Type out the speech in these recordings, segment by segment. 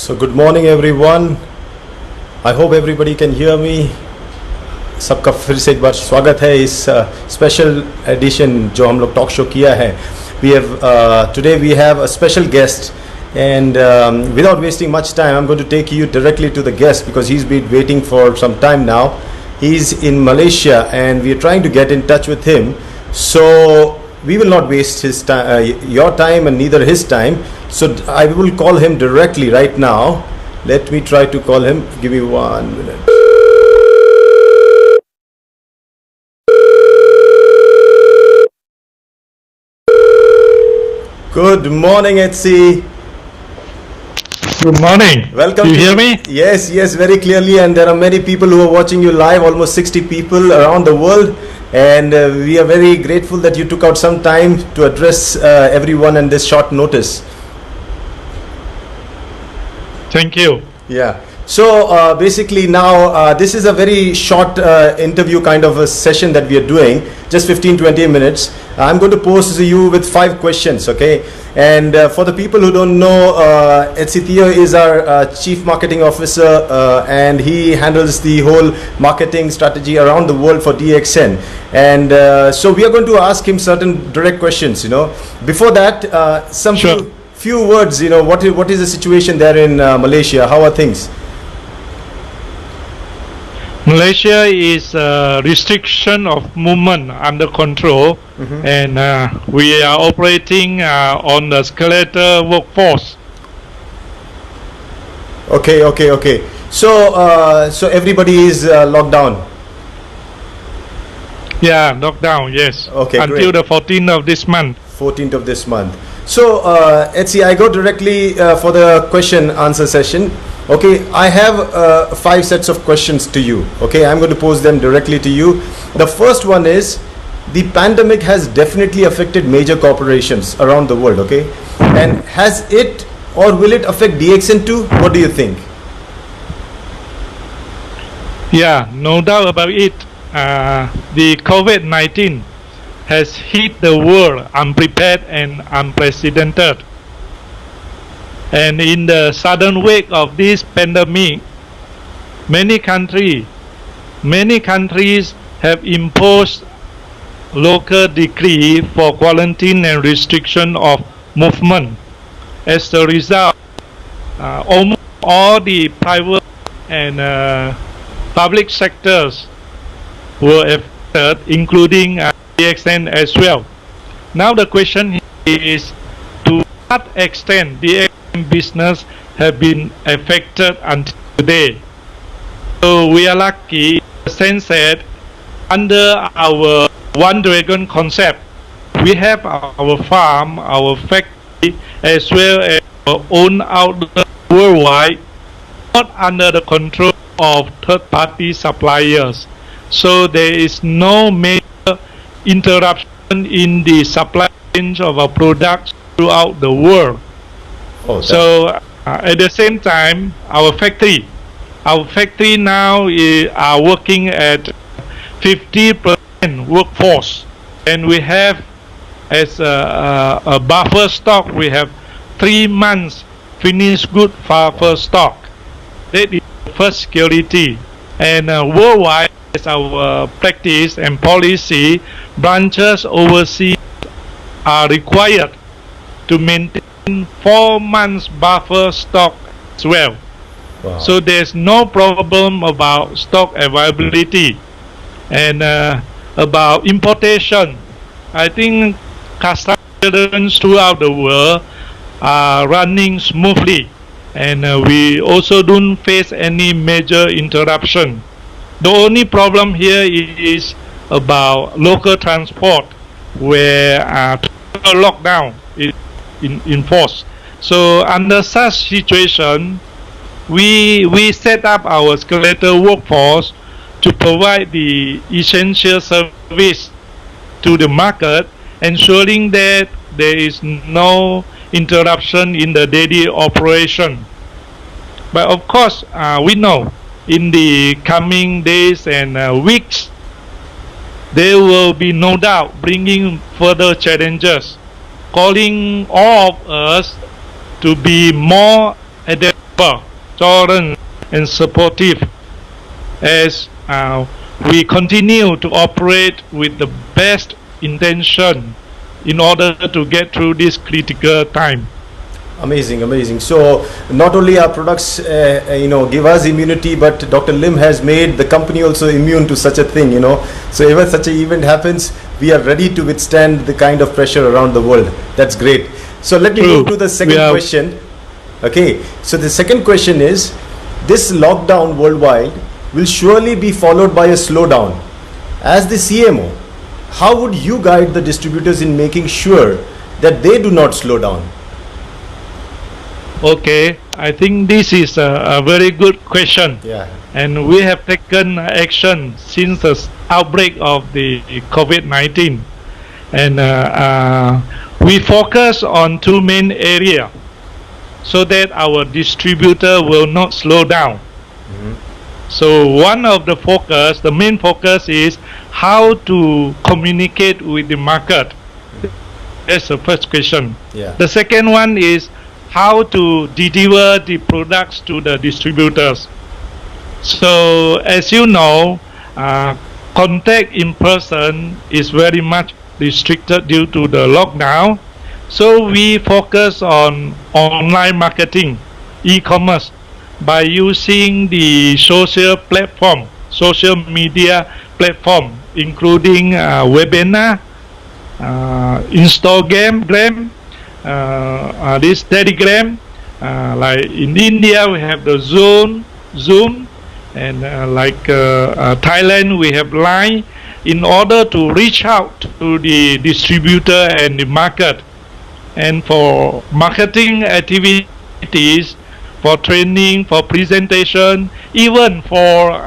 So good morning everyone. I hope everybody can hear me. सबका फिर से एक बार स्वागत है इस स्पेशल एडिशन जो हम लोग टॉक शो किया है. We have today we have a special guest and without wasting much time I'm going to take you directly to the guest because he's been waiting for some time now. He's in Malaysia and we are trying to get in touch with him. So we will not waste his time, your time and neither his time. So I will call him directly right now. Let me try to call him. Give me 1 minute. Good morning, Etsi. Good morning. Welcome. Do you hear me? Yes, very clearly. And there are many people who are watching you live, almost 60 people around the world. And we are very grateful that you took out some time to address everyone in this short notice. Thank you. Yeah. So basically now this is a very short interview kind of a session that we are doing, just 15-20 minutes. I'm going to pose you with 5 questions, okay? And for the people who don't know, Teoh is our Chief Marketing Officer and he handles the whole marketing strategy around the world for DXN. And so we are going to ask him certain direct questions, you know. Before that, few words, you know, what is the situation there in Malaysia? How are things? Malaysia is restriction of movement under control, and we are operating on the skeletal workforce. Okay. So everybody is locked down. Yeah, locked down. Yes. Okay. Until the 14th of this month. 14th of this month. So Etsi, I go directly for the question answer session. Okay, I have 5 sets of questions to you. Okay, I'm going to pose them directly to you. The first one is, the pandemic has definitely affected major corporations around the world, okay? And has it or will it affect DXN too? What do you think? Yeah, no doubt about it. The COVID-19 has hit the world unprepared and unprecedented. And in the sudden wake of this pandemic, many countries have imposed local decree for quarantine and restriction of movement. As a result, almost all the private and public sectors were affected, including DXN as well. Now the question is, to what extent DXN business have been affected until today? So we are lucky in the sense that under our One Dragon concept, we have our farm, our factory, as well as our own outlet worldwide, not under the control of third-party suppliers. So there is no major interruption in the supply chain of our products throughout the world. So at the same time, our factory now are working at 50% workforce, and we have as a buffer stock, we have 3 months finished good buffer stock. That is the first security. And worldwide, as our practice and policy, branches overseas are required to maintain 4 months buffer stock as well. Wow. So there's no problem about stock availability. And about importation, I think customs throughout the world are running smoothly, and we also don't face any major interruption. The only problem here is about local transport, where lockdown is in force. So under such situation, we set up our skeletal workforce to provide the essential service to the market, ensuring that there is no interruption in the daily operation. But of course, we know in the coming days and weeks, there will be no doubt bringing further challenges, calling all of us to be more adaptable tolerant, and supportive as we continue to operate with the best intention in order to get through this critical time. Amazing, amazing. So not only our products, give us immunity, but Dr. Lim has made the company also immune to such a thing, So if such an event happens, we are ready to withstand the kind of pressure around the world. That's great. So let me move to the second question. Okay. So the second question is, this lockdown worldwide will surely be followed by a slowdown. As the CMO, how would you guide the distributors in making sure that they do not slow down? Okay, I think this is a very good question. Yeah. And we have taken action since the outbreak of the COVID-19. And we focus on two main areas so that our distributor will not slow down. So one of the main focus is how to communicate with the market. That's the first question. Yeah. The second one is how to deliver the products to the distributors. So as you know, contact in person is very much restricted due to the lockdown. So we focus on online marketing, e-commerce, by using the social media platform, including webinar, Instagram, this Telegram, like in India we have the Zoom, and Thailand we have Line, in order to reach out to the distributor and the market. And for marketing activities, for training, for presentation, even for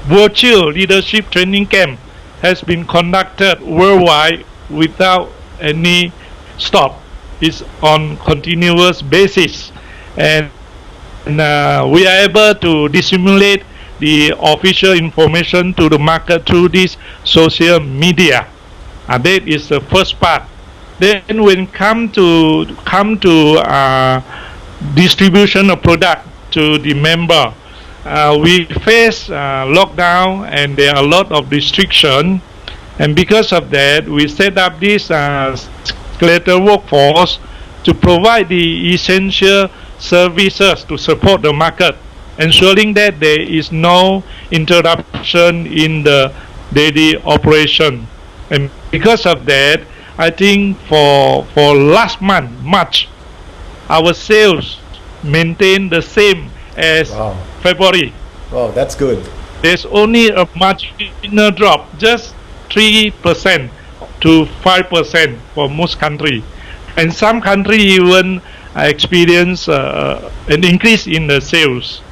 virtual leadership training camp has been conducted worldwide without any stop. It's on continuous basis, and we are able to disseminate the official information to the market through this social media. That is the first part. Then when come to distribution of product to the member, we face lockdown and there are a lot of restriction, and because of that we set up this skeletal workforce to provide the essential services to support the market, ensuring that there is no interruption in the daily operation. And because of that, I think for last month, March, our sales maintained the same as February. Wow, that's good. There's only a marginal drop, just 3% to 5% for most countries. And some countries even experience an increase in the sales.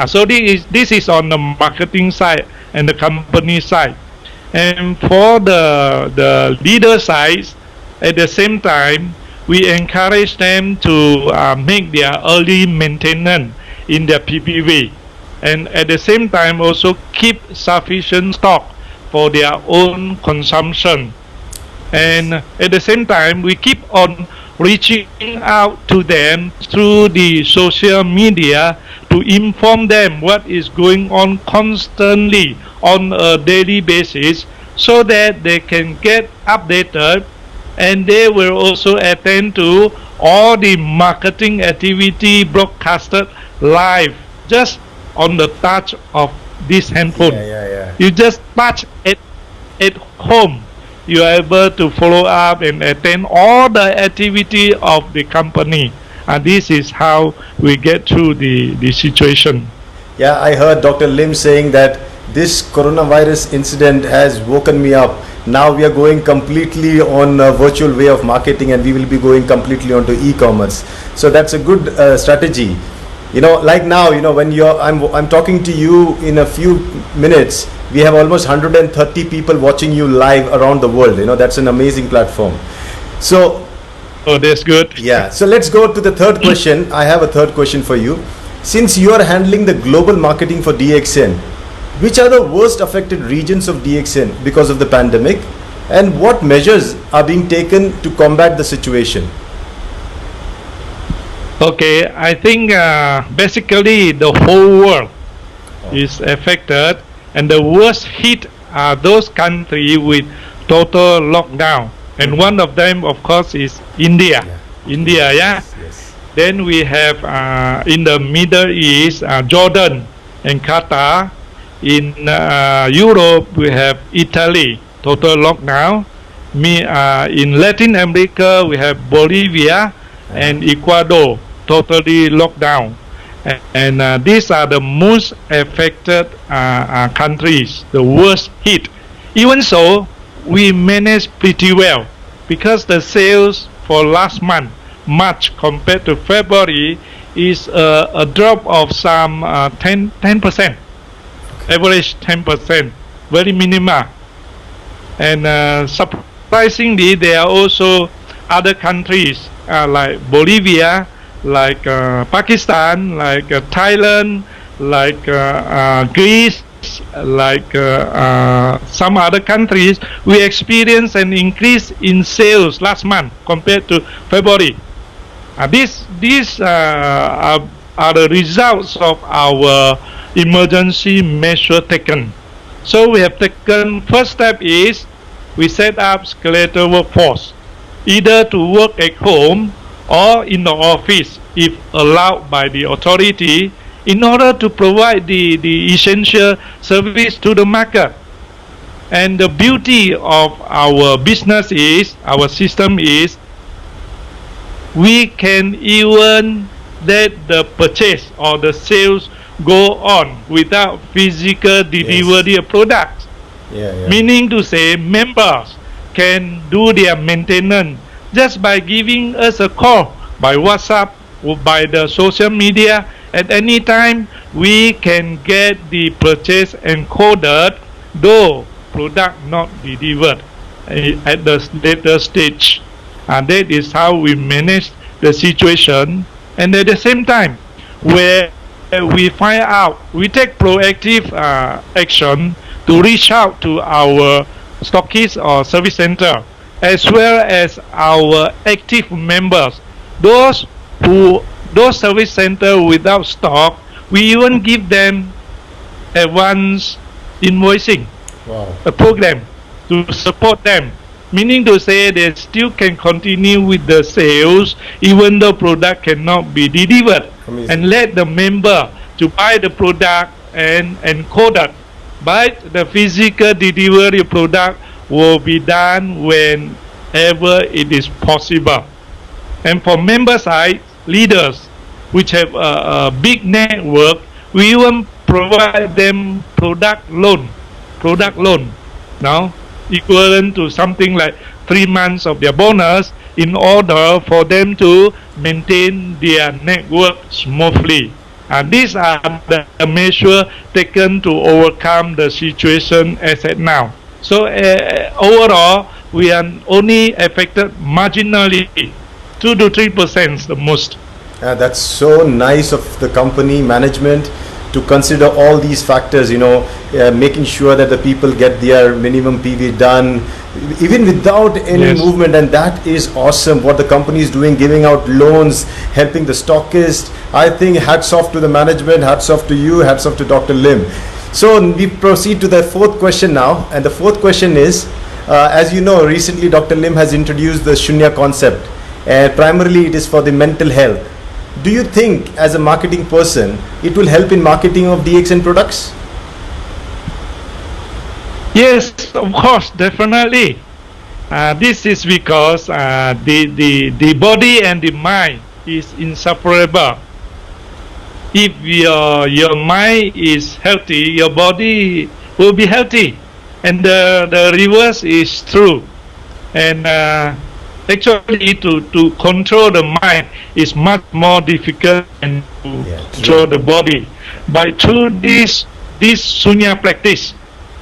So this is on the marketing side and the company side. And for the leader side, at the same time, we encourage them to make their early maintenance in their PPV, and at the same time also keep sufficient stock for their own consumption. And at the same time, we keep on reaching out to them through the social media to inform them what is going on constantly on a daily basis, so that they can get updated, and they will also attend to all the marketing activity broadcasted live just on the touch of this handphone. You just touch it at home. You are able to follow up and attend all the activity of the company. And this is how we get through the situation. Yeah, I heard Dr. Lim saying that this coronavirus incident has woken me up. Now we are going completely on a virtual way of marketing, and we will be going completely onto e-commerce. So that's a good strategy. Like now, when I'm talking to you in a few minutes, we have almost 130 people watching you live around the world. That's an amazing platform. So, that's good. Yeah. So let's go to the third question. I have a third question for you. Since you are handling the global marketing for DXN, which are the worst affected regions of DXN because of the pandemic, and what measures are being taken to combat the situation? Okay, I think basically the whole world is affected, and the worst hit are those countries with total lockdown. And one of them, of course, is India. India, yeah. Yes. Then we have in the Middle East, Jordan and Qatar. In Europe, we have Italy, total lockdown. In Latin America, we have Bolivia and Ecuador, totally locked down. And these are the most affected countries, the worst hit. Even so, we managed pretty well because the sales for last month, March compared to February, is a drop of some 10%, average 10%, very minimal. And surprisingly, there are also other countries like Bolivia, like Pakistan, like Thailand, like Greece, like some other countries. We experienced an increase in sales last month compared to February. These are the results of our emergency measure taken. So we have taken, first step is we set up skeletal workforce, either to work at home or in the office if allowed by the authority, in order to provide the essential service to the market. And the beauty of our business is, our system is, we can even let the purchase or the sales go on without physical delivery of products. Meaning to say, members can do their maintenance just by giving us a call by WhatsApp or by the social media. At any time, we can get the purchase encoded, though product not delivered at the later stage. And that is how we manage the situation. And at the same time, where we find out, we take proactive action to reach out to our stockists or service center, as well as our active members. Those service center without stock, we even give them advance invoicing, a program to support them. Meaning to say they still can continue with the sales even though product cannot be delivered. Amazing. And let the member to buy the product and encode it. But the physical delivery product will be done whenever it is possible. And for member side leaders, which have a big network, we even provide them product loan, now equivalent to something like 3 months of their bonus, in order for them to maintain their network smoothly. And these are the measures taken to overcome the situation as at now. So overall, we are only affected marginally, 2 to 3% the most. That's so nice of the company management to consider all these factors, making sure that the people get their minimum PV done, even without any movement. And that is awesome what the company is doing, giving out loans, helping the stockists. I think hats off to the management, hats off to you, hats off to Dr. Lim. So we proceed to the fourth question now. And the fourth question is, as you know, recently Dr. Lim has introduced the Suniya concept. Primarily it is for the mental health. Do you think, as a marketing person, it will help in marketing of DXN products? Yes, of course, definitely. This is because the body and the mind is inseparable. If your mind is healthy, your body will be healthy, and the reverse is true. And actually, to control the mind is much more difficult than to control the body. But through this Suniya practice,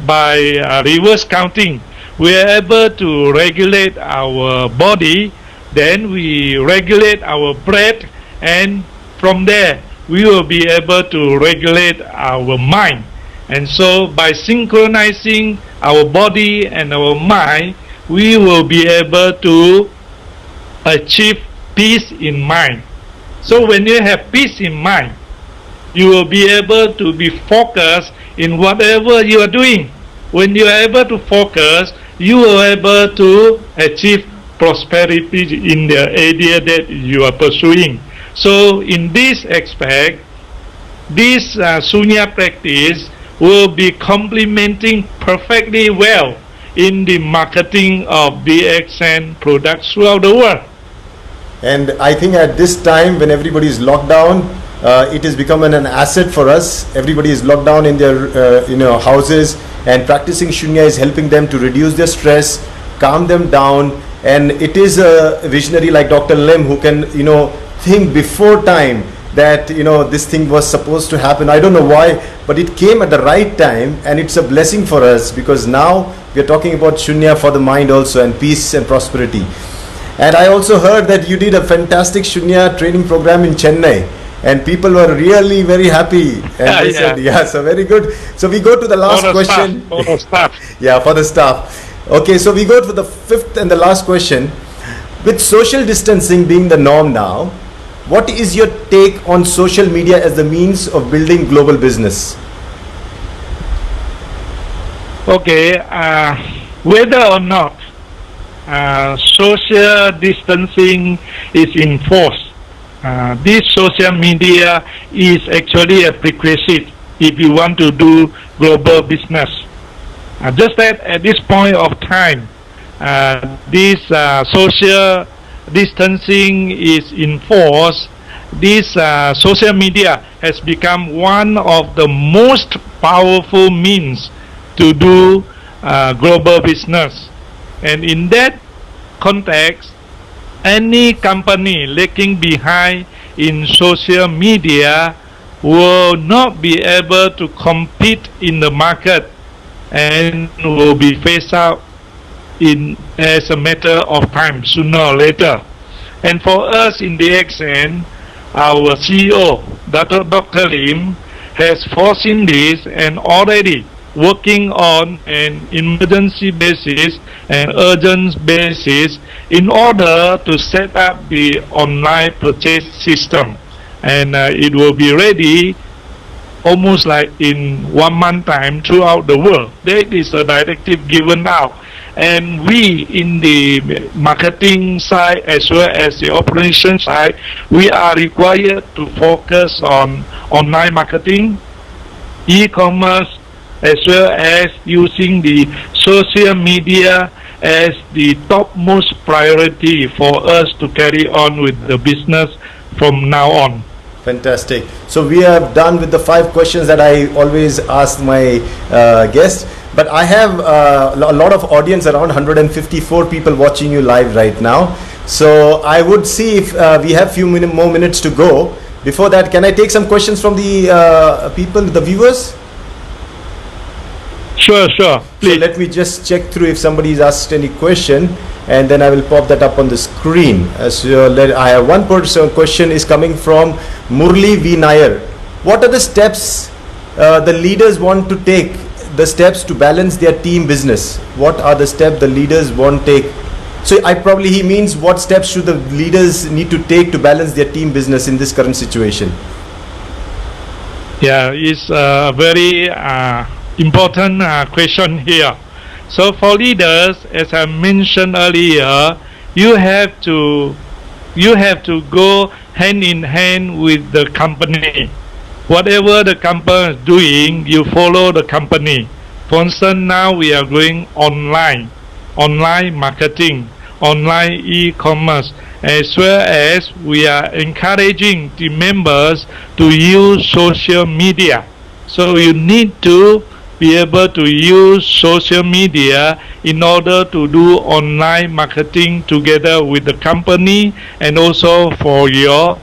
by reverse counting, we are able to regulate our body, then we regulate our breath, and from there we will be able to regulate our mind. And so by synchronizing our body and our mind, we will be able to achieve peace in mind. So when you have peace in mind, you will be able to be focused in whatever you are doing. When you are able to focus, you will be able to achieve prosperity in the area that you are pursuing. So in this aspect, this Suniya practice will be complementing perfectly well in the marketing of DXN products throughout the world. And I think at this time when everybody is locked down, it has become an asset for us. Everybody is locked down in their houses, and practicing Shunya is helping them to reduce their stress, calm them down. And it is a visionary like Dr. Lim who can think before time that this thing was supposed to happen. I don't know why, but it came at the right time, and it's a blessing for us, because now we are talking about Shunya for the mind also, and peace and prosperity. And I also heard that you did a fantastic Shunya training program in Chennai, and people were really very happy. And they said, yeah, so very good. So we go to the last question. For the staff. Yeah, for the staff. Okay, so we go to the fifth and the last question. With social distancing being the norm now, what is your take on social media as the means of building global business? Okay, whether or not social distancing is enforced, this social media is actually a prerequisite if you want to do global business. Just that at this point of time, this social distancing is enforced, this social media has become one of the most powerful means to do global business. And in that context, any company lagging behind in social media will not be able to compete in the market and will be phased out as a matter of time, sooner or later. And for us in DXN, our CEO, Dr. Lim, has foreseen this and already working on an emergency basis and urgent basis in order to set up the online purchase system. And it will be ready almost like in 1 month time throughout the world. That is a directive given out. And we in the marketing side as well as the operation side, we are required to focus on online marketing, e-commerce, as well as using the social media as the topmost priority for us to carry on with the business from now on. Fantastic. So we are done with the 5 questions that I always ask my guests. But I have a lot of audience, around 154 people watching you live right now. So I would see if we have few more minutes to go. Before that, can I take some questions from the people, the viewers? Sure, please. So let me just check through if somebody's asked any question, and then I will pop that up on the screen. I have one question is coming from Murli V. Nair. What are the steps the leaders want to take, the steps to balance their team business? What are the steps the leaders want to take? So he means what steps should the leaders need to take to balance their team business in this current situation? Yeah, it's a very important question here. So for leaders, as I mentioned earlier, you have to go hand in hand with the company. Whatever the company is doing, you follow the company. For instance, now we are going online marketing, online e-commerce, as well as we are encouraging the members to use social media. So you need to be able to use social media in order to do online marketing together with the company and also for your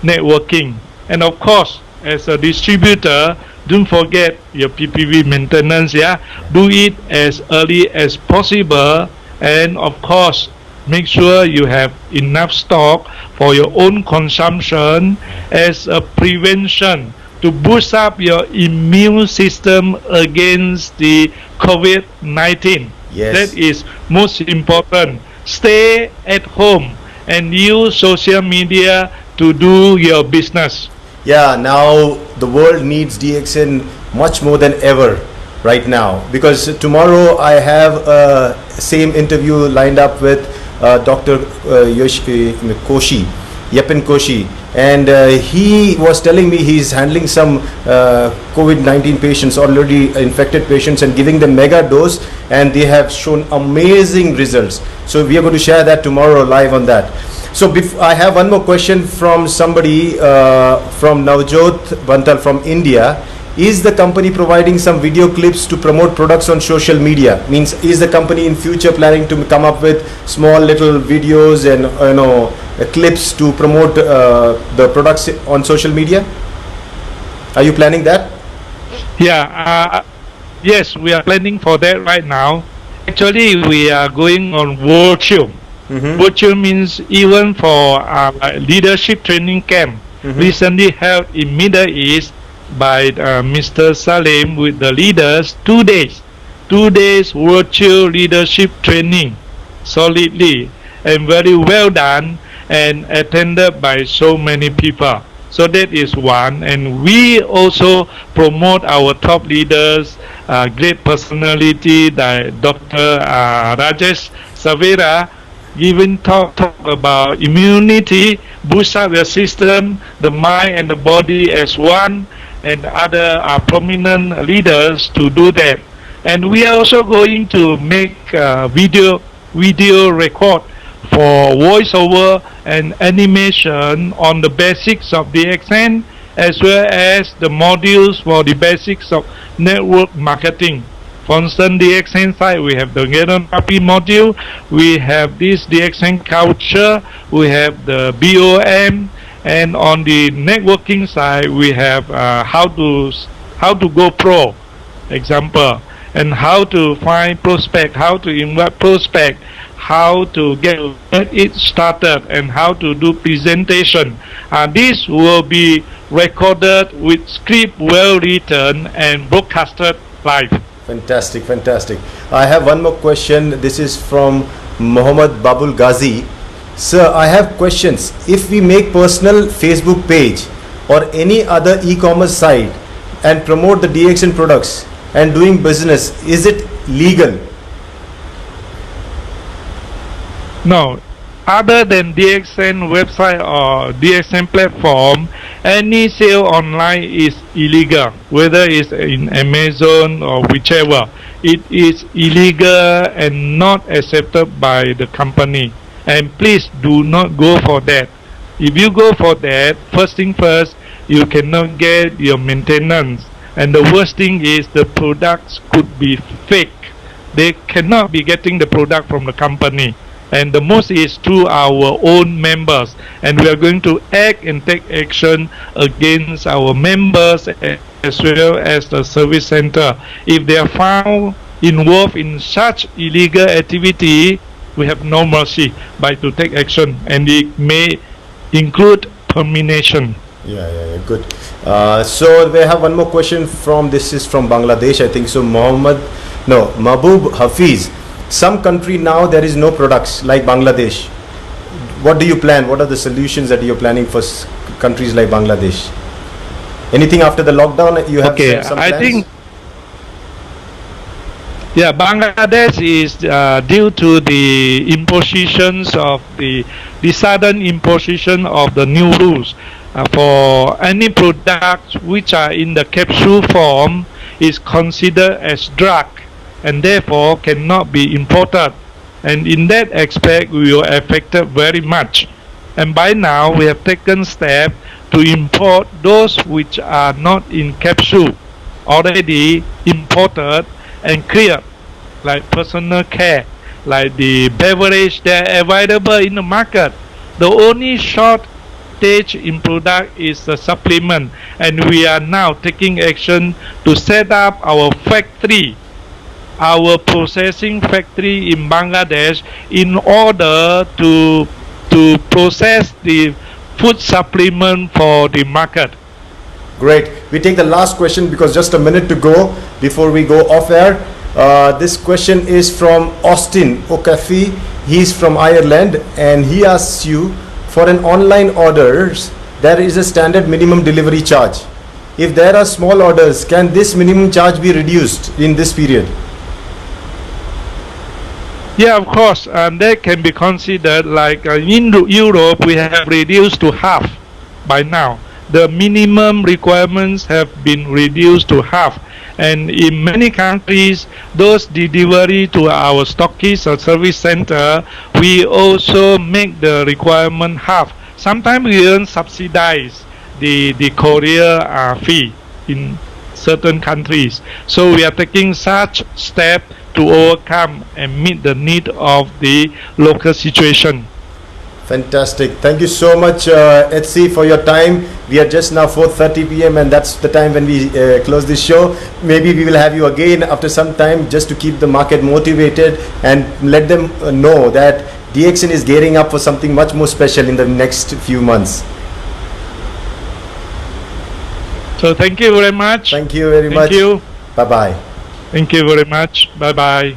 networking. And of course, as a distributor, don't forget your PPV maintenance. Do it as early as possible, and of course make sure you have enough stock for your own consumption as a prevention to boost up your immune system against the COVID-19. Yes. That is most important. Stay at home and use social media to do your business. Yeah, now the world needs DXN much more than ever right now, because tomorrow I have a same interview lined up with Dr. Koshi, Yepen Koshi, and he was telling me he's handling some COVID-19 patients, already infected patients, and giving them mega dose, and they have shown amazing results. So we are going to share that tomorrow live on that. So I have one more question from somebody from Navjot Bantal from India. Is the company providing some video clips to promote products on social media? Means, is the company in future planning to come up with small little videos and clips to promote the products on social media? Are you planning that? Yeah, yes, we are planning for that right now. Actually, we are going on virtual. Virtual means even for leadership training camp recently held in Middle East by Mr. Salim with the leaders, 2 days virtual leadership training, solidly and very well done, and attended by so many people. So that is one. And we also promote our top leaders, great personality, Dr. Rajesh Savera, giving talk about immunity, boost up your system, the mind and the body as one, and other prominent leaders to do that. And we are also going to make video record for voiceover and animation on the basics of DXN, as well as the modules for the basics of network marketing. For instance, DXN side, we have the Ganon Papi module, we have this DXN culture, we have the BOM, and on the networking side, we have how to go pro, example, and how to find prospect, how to invite prospect, how to get it started, and how to do presentation. This will be recorded with script well written and broadcasted live. Fantastic, fantastic. I have one more question. This is from Muhammad Babul Ghazi. Sir, I have questions. If we make personal Facebook page or any other e-commerce site and promote the DXN products and doing business, is it legal? No. Other than DXN website or DXN platform, any sale online is illegal, whether it's in Amazon or whichever. It is illegal and not accepted by the company. And please do not go for that. If you go for that, first thing first, you cannot get your maintenance. And the worst thing is the products could be fake. They cannot be getting the product from the company. And the most is through our own members, and we are going to act and take action against our members as well as the service center. If they are found involved in such illegal activity, we have no mercy but to take action, and it may include termination. Yeah, good. So we have one more question this is from Bangladesh, I think so. Mahbub Hafiz. Some country now there is no products like Bangladesh. What do you plan? What are the solutions that you're planning for countries like Bangladesh? Anything after the lockdown you have some plans? I think Bangladesh is due to the impositions of the sudden imposition of the new rules for any products which are in the capsule form is considered as drug, and therefore cannot be imported. And in that aspect, we were affected very much. And by now, we have taken steps to import those which are not in capsule, already imported and cleared, like personal care, like the beverage that are available in the market. The only shortage in product is the supplement, and we are now taking action to set up our factory, our processing factory in Bangladesh, in order to process the food supplement for the market. Great. We take the last question because just a minute to go before we go off air. This question is from Austin Okafi. He's from Ireland, and he asks you, for an online orders, there is a standard minimum delivery charge. If there are small orders, can this minimum charge be reduced in this period? Yeah, of course, and that can be considered like in Europe we have reduced to half by now. The minimum requirements have been reduced to half, and in many countries, those delivery to our stockists or service center, we also make the requirement half. Sometimes we even subsidize the courier fee in certain countries. So we are taking such step to overcome and meet the need of the local situation. Fantastic. Thank you so much, Etsy, for your time. We are just now 4:30 p.m. and that's the time when we close this show. Maybe we will have you again after some time just to keep the market motivated and let them know that DXN is gearing up for something much more special in the next few months. So thank you very much. Thank you very much. Thank you. Bye-bye. Thank you very much. Bye-bye.